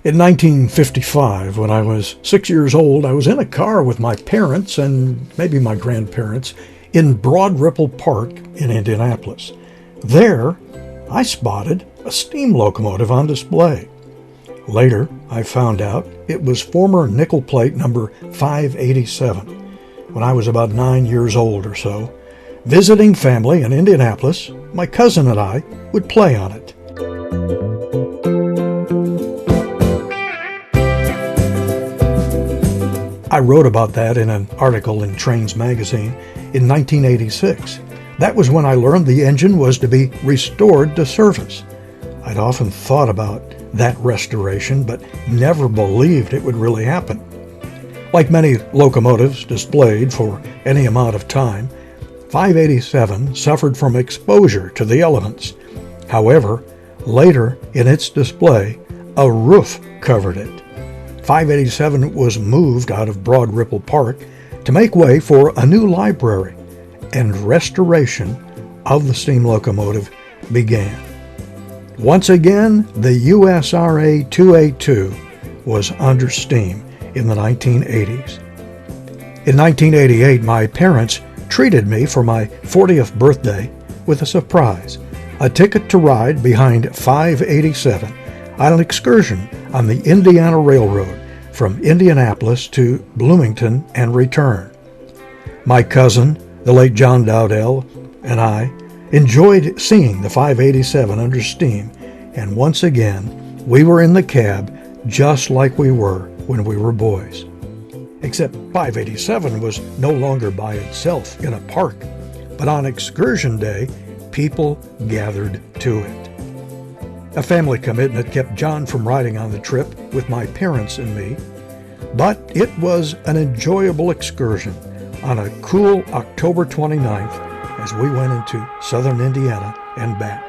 In 1955, when I was 6 years old, I was in a car with my parents and maybe my grandparents in Broad Ripple Park in Indianapolis. There, I spotted a steam locomotive on display. Later, I found out it was former nickel plate number 587. When I was about 9 years old or so, visiting family in Indianapolis, my cousin and I would play on it. I wrote about that in an article in Trains magazine in 1986. That was when I learned the engine was to be restored to service. I'd often thought about that restoration, but never believed it would really happen. Like many locomotives displayed for any amount of time, 587 suffered from exposure to the elements. However, later in its display, a roof covered it. 587 was moved out of Broad Ripple Park to make way for a new library, and restoration of the steam locomotive began. Once again, the USRA 282 was under steam in the 1980s. In 1988, my parents treated me for my 40th birthday with a surprise, a ticket to ride behind 587 on an excursion on the Indiana Railroad from Indianapolis to Bloomington and return. My cousin, the late John Dowdell, and I enjoyed seeing the 587 under steam, and once again, we were in the cab just like we were when we were boys. Except 587 was no longer by itself in a park, but on excursion day, people gathered to it. A family commitment kept John from riding on the trip with my parents and me, but it was an enjoyable excursion on a cool October 29th as we went into southern Indiana and back.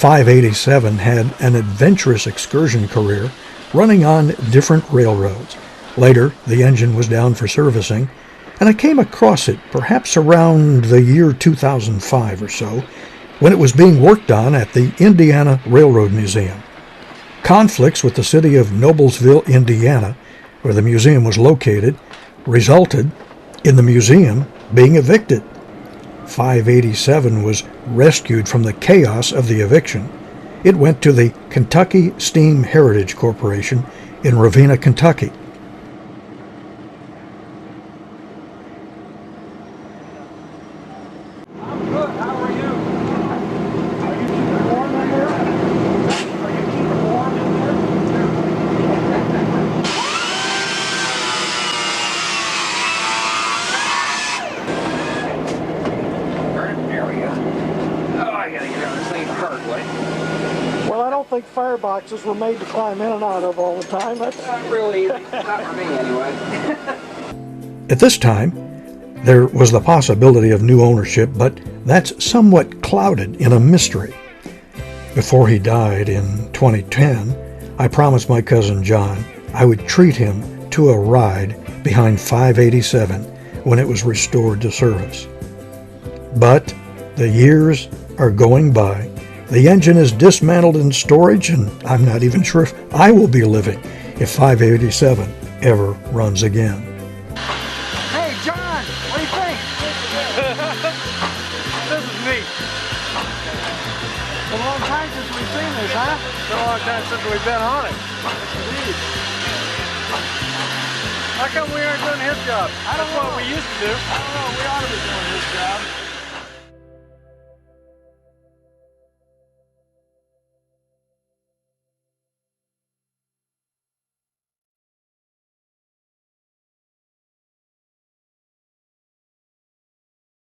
587 had an adventurous excursion career running on different railroads. Later, the engine was down for servicing, and I came across it perhaps around the year 2005 or so, when it was being worked on at the Indiana Railroad Museum. Conflicts with the city of Noblesville, Indiana, where the museum was located, resulted in the museum being evicted. 587 was rescued from the chaos of the eviction. It went to the Kentucky Steam Heritage Corporation in Ravenna, Kentucky. I'm good. How are you? Are you keeping warm in there? Are you keeping warm in there? Area. Oh, I gotta get out of this thing the hard way. Well, I don't think fireboxes were made to climb in and out of all the time. Not really. Not for me, anyway. At this time, there was the possibility of new ownership, but that's somewhat clouded in a mystery. Before he died in 2010, I promised my cousin John I would treat him to a ride behind 587 when it was restored to service. But the years are going by. The engine is dismantled in storage, and I'm not even sure if I will be living if 587 ever runs again. Hey, John, what do you think? This is neat. A long time since we've seen this, huh? It's been a long time since we've been on it. How come we aren't doing his job? That's what we used to do. I don't know, we ought to be doing this job.